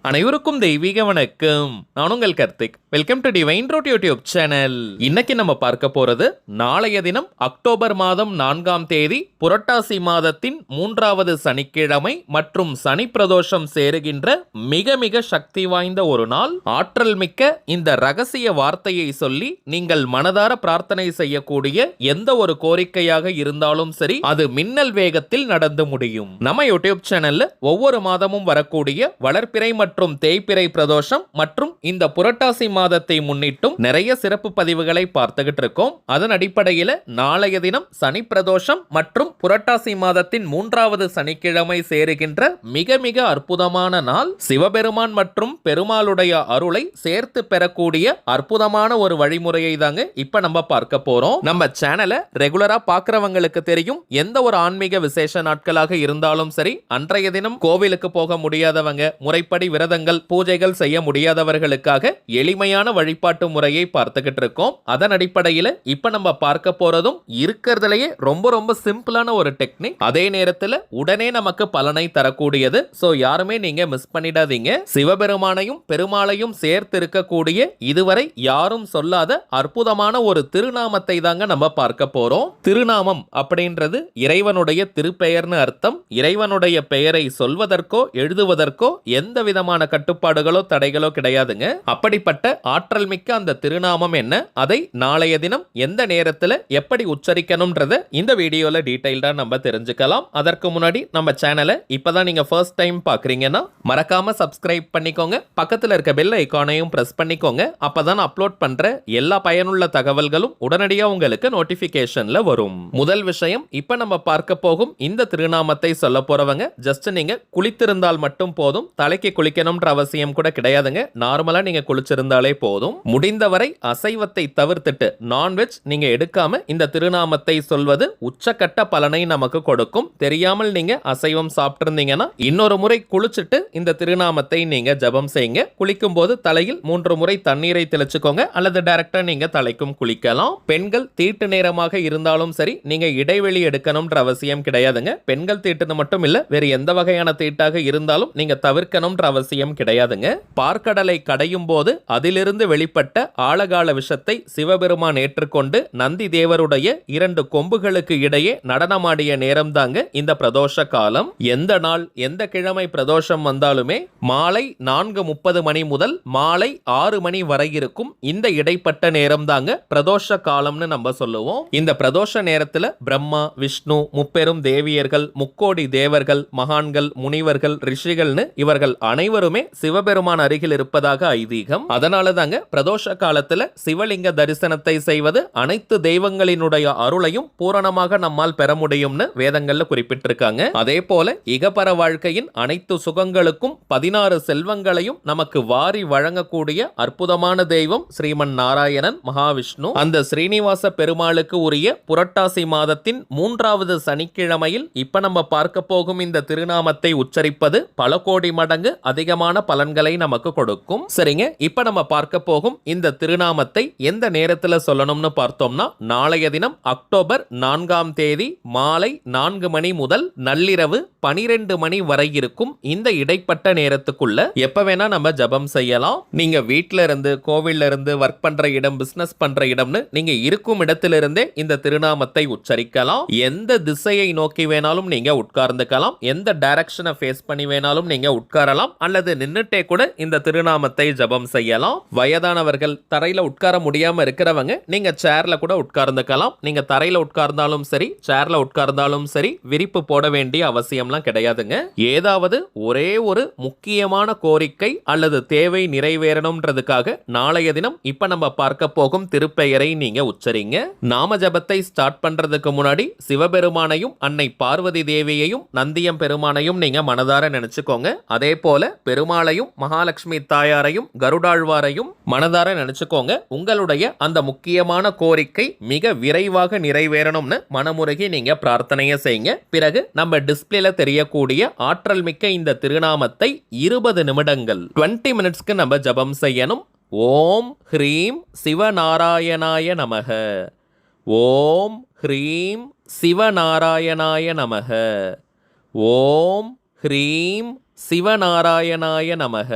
அனைவருக்கும் தெய்வீக வணக்கம். நான் உங்கள் Karthik. Welcome to divine root YouTube channel. இன்னைக்கு நம்ம பார்க்க போறது நாளைய தினம் அக்டோபர் மாதம் 4ஆம் தேதி புரட்டாசி மாதத்தின் 3வது சனிக்கிழமை மற்றும் சனி பிரதோஷம் சேருகின்ற மிக மிக சக்தி வாய்ந்த ஒரு நாள். ஆற்றல் மிக்க இந்த ரகசிய வார்த்தையை சொல்லி நீங்கள் மனதார பிரார்த்தனை செய்யக்கூடிய எந்த ஒரு கோரிக்கையாக இருந்தாலும் சரி, அது மின்னல் வேகத்தில் நடந்து முடியும். நம்ம யூடியூப் சேனல்ல ஒவ்வொரு மாதமும் வரக்கூடிய வளர்ப்பிறை மற்றும் தேய்பிறை பிரதோஷம் மற்றும் இந்த புரட்டாசி மாதத்தை முன்னிட்டும் நிறைய சிறப்பு பதிவுகளை பார்த்துக்கிட்டு இருக்கோம். அதன் அடிப்படையில் நாளைய தினம் சனி பிரதோஷம் மற்றும் புரட்டாசி மாதத்தின் 3வது சனிக்கிழமை சேருகின்ற மிக மிக அற்புதமான நாள். சிவபெருமான் மற்றும் பெருமாளுடைய அருளை சேர்த்து பெறக்கூடிய அற்புதமான ஒரு வழிமுறையை தாங்க இப்ப நம்ம பார்க்க போறோம். நம்ம சேனலை ரெகுலரா பார்க்கிறவங்களுக்கு தெரியும், எந்த ஒரு ஆன்மீக விசேஷ நாட்களாக இருந்தாலும் சரி, அன்றைய தினம் கோவிலுக்கு போக முடியாதவங்க, முறைப்படி விரதங்கள் பூஜைகள் செய்ய முடியாதவர்களுக்காக எளிமையான வழிபாட்டு முறையை பார்த்துக்கிட்டு இருக்கோம். அதன் அடிப்படையில் இப்ப நம்ம பார்க்க போறதும் இருக்கிறதுலயே ரொம்ப ரொம்ப சிம்பிளான ஒரு டெக்னிக், அதே நேரத்தில் உடனே நமக்கு பலனை தரக்கூடியது. சோ யாருமே நீங்க மிஸ் பண்ணிடாதீங்க. சிவபெருமானையும் பெருமாளையும் சேர்த்து இருக்கக்கூடிய இதுவரை யாரும் சொல்லாத அற்புதமான ஒரு திருநாமத்தை தாங்க நம்ம பார்க்க போறோம். திருநாமம் அப்படின்றது இறைவனுடைய திருப்பெயர்னு அர்த்தம். இறைவனுடைய பெயரை சொல்வதற்கோ எழுதுவதற்கோ எந்த விதமான கட்டுப்பாடுகளோ தடைகளோ கிடையாதுங்க. அப்படிப்பட்ட ஆற்றல் மிக்க அந்த திருநாமம் என்ன, அதை நாளைய தினம் எந்த நேரத்தில் எப்படி உச்சரிக்கணும்ன்றத இந்த வீடியோல டீடைல்டா நம்ம தெரிஞ்சுக்கலாம். அதற்கு முன்னாடி நம்ம சேனலை இப்பதான் நீங்க ஃபர்ஸ்ட் டைம் பாக்குறீங்கன்னா மறக்காம சப்ஸ்கிரைப் பண்ணிக்கோங்க. பக்கத்துல இருக்க பெல் ஐகானையும் பிரஸ் பண்ணிக்கோங்க. அப்பதான் அப்லோட் பண்ற எல்லா பயனுள்ள தகவல்களும் உடனடியா உங்களுக்கு நோட்டிபிகேஷன்ல வரும். முதல் விஷயம், இப்ப நம்ம பார்க்க போகும் இந்த திருநாமத்தை சொல்ல போறவங்க ஜஸ்ட் நீங்க குளித்திருந்தால் மட்டும் போதும், தலைக்கு குளிக்கணும்ன்ற அவசியம் கூட கிடையாதுங்க. நார்மலா நீங்க குளிச்சிருந்தாலே போதும். முடிந்தவரை அசைவத்தை தவிர்த்துட்டு நான்வெஜ் நீங்க எடுக்காம இந்த திருநாமத்தை சொல்வது உச்சக்கட்ட பலனை நமக்கு கொடுக்கும். தெரியாமல் நீங்க அசைவம் சாப்பிட்டிருந்தீங்கன்னா இன்னொரு முறை குளிச்சுட்டு இந்த திருநாமத்தை நீங்க ஜபம் செய்யுங்க. குளிக்கும் போது தலையில் 3 முறை தண்ணீரை தெளிச்சுக்கோங்க, அல்லது டைரக்டா நீங்க தலைக்கும் குளிக்கலாம். பெண்கள் தீட்டு நேரமாக இருந்தாலும் சரி, நீங்க இடைவெளி எடுக்கணும்ன்ற அவசியம் கிடையாதுங்க. பெண்கள் தீட்டுன்னு மட்டும் இல்ல, வேறு எந்த வகையான தீட்டாக இருந்தாலும் நீங்க தவிர்க்கணும்ன்ற அவசியம் கிடையாதுங்க. பார்க்கடலை கடையும் போது அதிலிருந்து வெளிப்பட்ட ஆழகால விஷத்தை சிவபெருமான் ஏற்றுக்கொண்டு நந்தி தேவருடைய 2 கொம்புகளுக்கு இடையே நடனமாடிய நேரம் தாங்க இந்த பிரதோஷ காலம். எந்த நாள் எந்த கிழமை பிரதோஷம் வந்தாலுமே மாலை 4:30 மணி முதல் மாலை 6 மணி வரை இருக்கும் இந்த இடைப்பட்ட நேரம் தாங்க பிரதோஷ காலம்னு நம்ம சொல்லுவோம். இந்த பிரதோஷ நேரத்துல பிரம்மா விஷ்ணு முப்பெரும் தேவியர்கள் முக்கோடி தேவர்கள் மகான்கள் முனிவர்கள் ரிஷிகள்னு இவர்கள் அனைவருமே சிவபெருமான் அருகில் இருப்பதாக ஐதீகம். அதனால தாங்க பிரதோஷ காலத்துல சிவலிங்க தரிசனத்தை செய்வது அனைத்து தெய்வங்களினுடைய அருளையும் பூரணமாக நம்மால் பெற முடியும்னு வேதங்கள்ல குறிப்பிட்டிருக்காங்க. அதே போல இகபர வாழ்க்கையின் அனைத்து சுகங்களுக்கும் 16 செல்வங்களையும் நமக்கு வாரி வழங்கக்கூடிய அற்புதமான தெய்வம் ஸ்ரீமன் நாராயணன் மகாவிஷ்ணு. அந்த ஸ்ரீனிவாச பெருமாளுக்கு உரிய புரட்டாசி மாதத்தின் 3வது சனிக்கிழமையில் இப்ப நம்ம பார்க்க போகும் இந்த திருநாமத்தை உச்சரிப்பது பல கோடி மடங்கு அதிகமான பலன்களை நமக்கு கொடுக்கும். சரிங்க, இப்ப நம்ம பார்க்க போகும் இந்த திருநாமத்தை எந்த நேரத்துல சொல்லணும்னு பார்த்தோம்னா, நாளைய தினம் அக்டோபர் 4ஆம் தேதி மாலை 4 மணி முதல் நள்ளிரவு 12 மணி வரை இருக்கும் இந்த இடைப்பட்ட நேரத்துக்குள்ள எப்ப வேணா நம்ம ஜபம் செய்யலாம். நீங்க வீட்ல இருந்து, கோவில்ல இருந்து, ஒர்க் பண்ற இடம், பிசினஸ் பண்ற இடம்னு நீங்க இருக்கும் இடத்திலிருந்தே இந்த திருநாமத்தை உச்சரிக்கலாம். எந்த திசையை நோக்கி வேணாலும் நீங்க உட்கார்ந்துக்கலாம், எந்த டைரக்ஷனை ஃபேஸ் பண்ணி வேணாலும் நீங்க உட்காரலாம், அல்லது நின்னுட்டே கூட இந்த திருநாமத்தை ஜபம் செய்யலாம். வயதானவர்கள், தரையில உட்கார முடியாம இருக்கிறவங்க நீங்க சேர்ல கூட உட்கார்ந்துக்கலாம். நீங்க தரையில உட்கார்ந்தாலும் சரி, சேர்ல உட்கார்ந்தாலும் சரி, விரிப்பு போட வேண்டிய அவசியம்லாம் கிடையாதுங்க. ஏதாவது ஒரே ஒரு முக்கியமான கோரிக்கை அல்லது தேவை நிறைவேறணும்ன்றதுக்காக நாளைய தினம் இப்ப நம்ம பார்க்க போகும் திருப்பெயரை நீங்க உச்சரிங்க. நாம ஜபத்தை ஸ்டார்ட் பண்றதுக்கு முன்னாடி சிவபெருமானையும் அன்னை பார்வதி தேவியையும் நந்தியம் பெருமானையும் நீங்க மனதார நினைச்சுக்கோங்க. அதே போல பெருமாளையும் மகாலட்சுமி தாயாரையும் கருடாழ்வாரையும் மனதார நினைச்சுக்கோங்க. உங்களுடைய அந்த முக்கியமான கோரிக்கை மிக விரைவாக நிறைவேறணும்னு மனமுருகி நீங்க பிரார்த்தனையை செய்யுங்க. பிறகு நம்ம டிஸ்பிளேல தெரியக்கூடிய ஆற்றல் மிக்க இந்த திருநாமத்தை 20 நிமிடங்கள் 20 மினிட்ஸ்க்கு நம்ம ஜபம் செய்யணும். ஓம் ஹ்ரீம் சிவநாராயணாய நமக. ஓம் ஹ்ரீம் சிவநாராயணாய நமக. ஓம் ஹ்ரீம் சிவநாராயணாய நமக.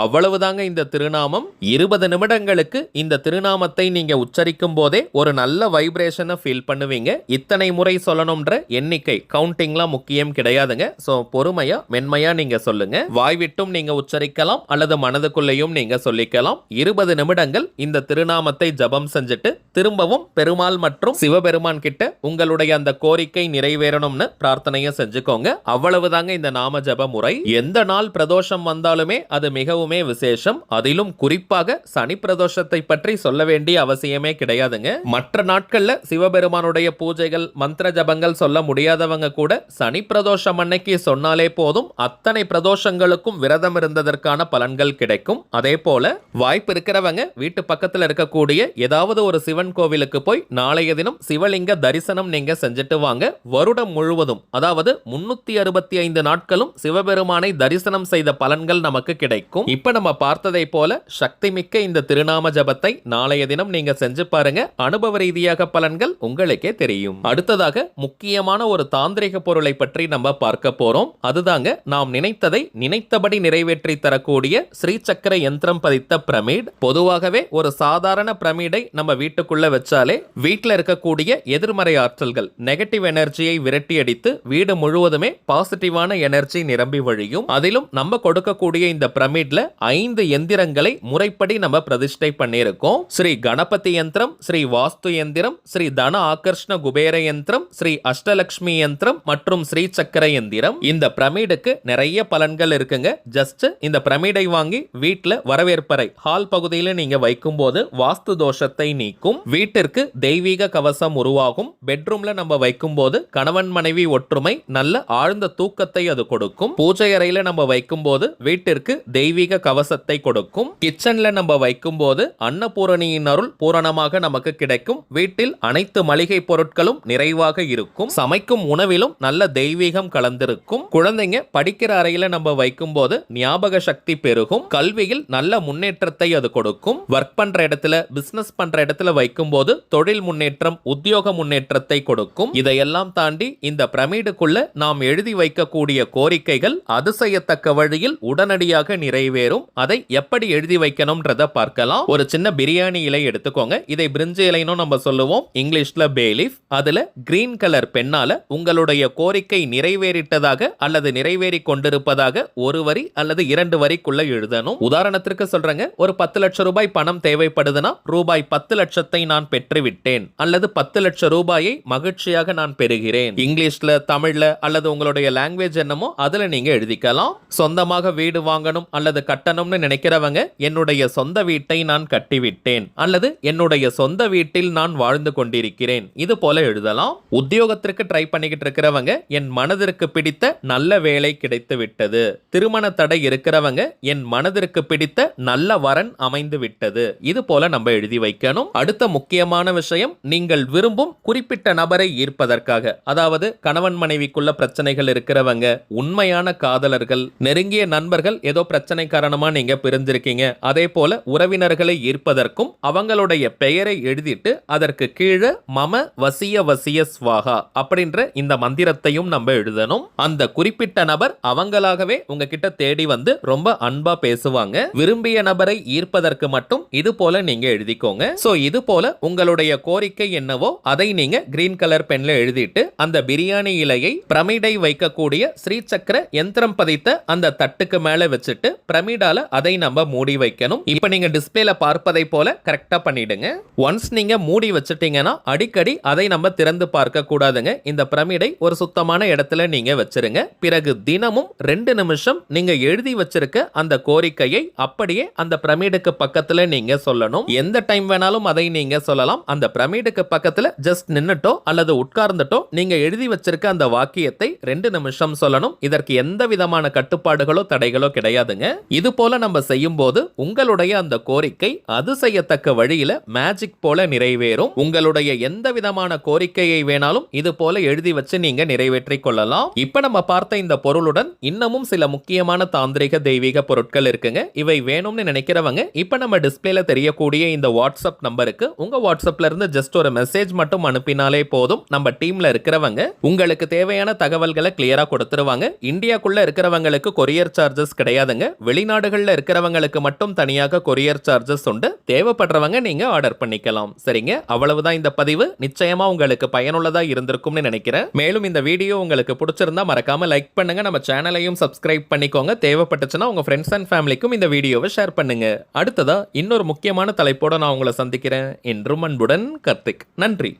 அவ்வளவுதாங்க இந்த திருநாமம். 20 நிமிடங்களுக்கு இந்த திருநாமத்தை நீங்க உச்சரிக்கும் போதே ஒரு நல்ல வைப்ரேஷனை ஃபீல் பண்ணுவீங்க. இத்தனை முறை சொல்லணும்ன்ற எண்ணிக்கை கவுண்டிங்லாம் முக்கியம் கிடையாதுங்க. ஸோ பொறுமையா மென்மையா நீங்க சொல்லுங்க. வாய் விட்டும் நீங்க உச்சரிக்கலாம் அல்லது மனதுக்குள்ளேயும் நீங்க சொல்லிக்கலாம். 20 நிமிடங்கள் இந்த திருநாமத்தை ஜபம் செஞ்சுட்டு திரும்பவும் பெருமாள் மற்றும் சிவபெருமான் கிட்ட உங்களுடைய அந்த கோரிக்கை நிறைவேறணும்னு பிரார்த்தனையை செஞ்சுக்கோங்க. அவ்வளவுதாங்க இந்த நாம ஜப முறை. எந்த நாள் பிரதோஷம் வந்தாலுமே அது மிகவுமே விசேஷம். அதிலும் குறிப்பாக சனி பிரதோஷத்தை பற்றி சொல்ல வேண்டிய அவசியமே கிடையாதுங்க. மற்ற நாட்கள்ல சிவபெருமானுடைய பூஜைகள் மந்திர ஜபங்கள் சொல்ல முடியாதவங்க கூட சனி பிரதோஷம் அன்னைக்கு சொன்னாலே போதும் அத்தனை பிரதோஷங்களுக்கும் விரதம் இருந்ததற்கான பலன்கள் கிடைக்கும். அதே போல வாய்ப்பு இருக்கிறவங்க வீட்டு பக்கத்தில் இருக்கக்கூடிய ஏதாவது ஒரு சிவன் கோவிலுக்கு போய் நாளைய தினம் சிவலிங்க தரிசனம் நீங்க செஞ்சுட்டு வாங்க. வருடம் முழுவதும் அதாவது 365 நாட்களும் சிவபெருமானை தரிசனம் செய்த பலன்கள் நமக்கு கிடைக்கும். இப்ப நம்ம பார்த்ததை போல சக்தி மிக்க இந்த திருநாம ஜபத்தை நாளைய தினம் நீங்க செஞ்சு பாருங்க. அனுபவ ரீதியாக பலன்கள் உங்களுக்கே தெரியும். அடுத்ததாக முக்கியமான ஒரு தாந்திரிக பொருளை பற்றி நம்ம பார்க்க போறோம். அதுதாங்க நாம் நினைத்ததை நினைத்தபடி நிறைவேற்றி தரக்கூடிய ஸ்ரீ சக்கர யந்திரம் பதித்த பிரமிட். பொதுவாகவே ஒரு சாதாரண பிரமிடை நம்ம வீட்டுக்குள்ள வச்சாலே வீட்டில் இருக்கக்கூடிய எதிர்மறை ஆற்றல்கள் நெகட்டிவ் எனர்ஜியை விரட்டி அடித்து வீடு முழுவதுமே பாசிட்டிவான எனர்ஜி நிரம்பி வழியும். அதிலும் நம்ம கொடுக்கக்கூடிய இந்த பிரமிட்ல 5 எந்திரங்களை முறைப்படி நம்ம பிரதிஷ்டை பண்ணியிருக்கோம். ஸ்ரீ கணபதி யந்திரம், ஸ்ரீ வாஸ்து யந்திரம், ஸ்ரீ தன ஆகர்ஷ்ண குபேர யந்திரம், ஸ்ரீ அஷ்டலக்ஷ்மி யந்திரம் மற்றும் ஸ்ரீ சக்கர யந்திரம். இந்த பிரமிடுக்கு நிறைய பலன்கள் இருக்குங்க. ஜஸ்ட் இந்த பிரமிடை வாங்கி வீட்டில் வரவேற்பறை ஹால் பகுதியில் நீங்க வைக்கும் போது வாஸ்து தோஷத்தை நீக்கும். வீட்டிற்கு தெய்வீக கவசம் உருவாகும். பெட்ரூம்ல நம்ம வைக்கும் போது கணவன் மனைவி ஒற்றுமை, நல்ல ஆழ்ந்த தூக்கத்தை அது கொடுக்கும். பூஜை அறையில நம்ம வைக்கும் போது வீட்டிற்கு தெய்வீக கவசத்தை கொடுக்கும். கிச்சன்ல நம்ம வைக்கும் போது அன்னபூரணியின் அருள் பூரணமாக நமக்கு கிடைக்கும். வீட்டில் அனைத்து மளிகை பொருட்களும் நிறைவாக இருக்கும். சமைக்கும் உணவிலும் நல்ல தெய்வீகம் கலந்திருக்கும். குழந்தைங்க படிக்கிற அறையில நம்ம வைக்கும் போது ஞாபக சக்தி பெருகும். கல்வியில் நல்ல முன்னேற்றத்தை அது கொடுக்கும். ஒர்க் பண்ற இடத்துல பிசினஸ் பண்ற இடத்துல வைக்கும் போது தொழில் முன்னேற்றம், உத்தியோக முன்னேற்றத்தை கொடுக்கும். இதையெல்லாம் தாண்டி இந்த பிரமிடுக்குள்ள நாம் எழுதி வைக்கக்கூடிய கோரிக்கைகள் அதிசயத்தக்க வழியில் உடனடியாக நிறைவேறும். அதை எப்படி எழுதி வைக்கணும்ன்றத பார்க்கலாம். ஒரு சின்ன பிரியாணி இலை எடுத்துக்கோங்க. இதை பிரிஞ்சி இலைன்னு நம்ம சொல்லுவோம், இங்கிலீஷ்ல பே லீஃப். அதுல கிரீன் கலர் பெண்ணால உங்களுடைய கோரிக்கை நிறைவேறிட்டதாக அல்லது நிறைவேறி கொண்டிருப்பதாக ஒரு வரி அல்லது 2 வரிக்குள்ள எழுதணும். உதாரணத்திற்கு சொல்றேங்க, ஒரு 10 லட்சம் ரூபாய் பணம் தேவைப்படுதுன்னா ரூபாய் 10 லட்சத்தை நான் பெற்றுவிட்டேன் அல்லது 10 லட்சம் ரூபாயை மகிழ்ச்சியாக நான் பெறுகிறேன். இங்கிலீஷ்ல, தமிழ்ல அல்லது உங்களுடைய லாங்குவேஜ் என்னமோ அதுல நீங்க எழுதிக்கலாம். சொந்தமாக வீடு வாங்கணும் அல்லது கட்டணும்னு நினைக்கிறவங்க என்னுடைய சொந்த வீட்டை நான் கட்டிவிட்டேன் அல்லது என்னுடைய சொந்த வீட்டில் நான் வாழ்ந்து கொண்டிருக்கிறேன், இது போல எழுதலாம். உத்தியோகத்திற்கு ட்ரை பண்ணிக்கிட்டு இருக்கிறவங்க என் மனதிற்கு பிடித்த நல்ல வேலை கிடைத்து விட்டது. திருமண தடை இருக்கிறவங்க என் மனதிற்கு பிடித்த நல்ல வரன் அமைந்து விட்டது, இது போல நம்ம எழுதி வைக்கணும். அடுத்த முக்கியமான விஷயம், நீங்கள் விரும்பும் குறிப்பிட்ட நபரை ஈர்ப்பதற்காக, அதாவது கணவன் மனைவிக்குள்ள பிரச்சனைகள் இருக்கிறவங்க, உண்மையான காதலர்கள், நெருங்கிய நண்பர்கள் ஏதோ பிரச்சனை காரணமா நீங்க பிரிஞ்சிருக்கீங்க, அதே போல உறவினர்களை ஈர்ப்பதற்கும் அவங்களுடைய பெயரை எழுதிட்டு அதற்கு கீழே மம வசிய வசிய ஸ்வாகா அப்படின்ற இந்த மந்திரத்தையும் நம்ம எழுதணும். அந்த குறிப்பிட்ட நபர் அவங்களாகவே உங்ககிட்ட தேடி வந்து ரொம்ப அன்பா பேசுவாங்க. விரும்பிய நபரை ஈர்ப்பதற்கு மட்டும் இது போல நீங்க எழுதிக்கோங்க. சோ இது போல உங்களுடைய கோரிக்கை என்னவோ அதை நீங்க கிரீன் கலர் பென்ல எழுதிட்டு அந்த பிரியாணி இலையை பிரமிடை வைக்கக்கூடிய ஸ்ரீ சக்கர யந்திரம் பதித்த அந்த தட்டுக்கு மேல வச்சுட்டு பிரமிடால அதை நம்ம மூடி வைக்கணும். இப்ப நீங்க டிஸ்பிளேல பார்ப்பதை போல கரெக்டா பண்ணிடுங்க. ஒன்ஸ் நீங்க மூடி வச்சிட்டீங்கன்னா அடிக்கடி அதை நம்ம திறந்து பார்க்க கூடாதுங்க. இந்த பிரமிடை ஒரு சுத்தமான இடத்துல நீங்க வச்சிருங்க. பிறகு தினமும் 2 நிமிஷம் நீங்க எழுதி வச்சிருக்க அந்த கோரிக்கையை அப்படியே அந்த பிரமிடுக்கு பக்கத்துல நீங்க சொல்லணும். எந்த டைம் வேணாலும் அதை நீங்க சொல்லலாம். அந்த பிரமிடுக்கு பக்கத்துல ஜஸ்ட் நின்னுட்டோ அல்லது உட்கார்ந்துட்டோ நீங்க எழுதி வச்சிருக்க அந்த வாக்கியத்தை 2 நிமிஷம் சொல்லணும். இதற்கு எந்த விதமான கட்டுப்பாடுகளோ தடைகளோ கிடையாதுங்க. இது போல நம்ம செய்யும் போது உங்களுடைய அந்த கோரிக்கை அதிசயத்தக்க வழியில மேஜிக் போல நிறைவேறும். உங்களுடைய எந்த விதமான கோரிக்கையை வேணாலும் இது போல எழுதி வச்சு நீங்க நிறைவேற்றிக் கொள்ளலாம். இப்ப நம்ம பார்த்த இந்த பொருளுடன் இன்னமும் சில முக்கியமான தாந்திரிக தெய்வீக பொருட்கள் இருக்குங்க. இவை வேணும்னு நினைக்கிறவங்க இப்ப நம்ம டிஸ்பிளேல தெரியக்கூடிய இந்த வாட்ஸ்அப் நம்பருக்கு உங்க வாட்ஸ்அப்ல இருந்து ஜஸ்ட் ஒரு மெசேஜ் மட்டும் அனுப்பினாலே போதும். நம்ம டீம்ல இருக்கிறவங்க உங்களுக்கு தேவையான தகவல்களை கிளியரா கொடுத்துருவாங்க. இந்தியாக்குள்ள இருக்க இருக்கிறவங்களுக்கு கொரியர் சார்ஜஸ் கிடையாதுங்க. வெளிநாடுகள்ல இருக்கிறவங்களுக்கு மட்டும் தனியாக கொரியர் சார்ஜஸ் உண்டு. தேவைப்படுறவங்க நீங்க ஆர்டர் பண்ணிக்கலாம். சரிங்க, அவ்வளவுதான் இந்த பதிவு. நிச்சயமா உங்களுக்கு பயனுள்ளதா இருந்திருக்கும்னு நினைக்கிறேன். மேலும் இந்த வீடியோ உங்களுக்கு பிடிச்சிருந்தா மறக்காம லைக் பண்ணுங்க. நம்ம சேனலையும் சப்ஸ்கிரைப் பண்ணிக்கோங்க. தேவைப்பட்டுச்சுன்னா உங்க ஃப்ரெண்ட்ஸ் அண்ட் ஃபேமிலிக்கும் இந்த வீடியோவை ஷேர் பண்ணுங்க. அடுத்ததா இன்னொரு முக்கியமான தலைப்போட நான் உங்களை சந்திக்கிறேன். என்றும் அன்புடன் கார்த்திக். நன்றி.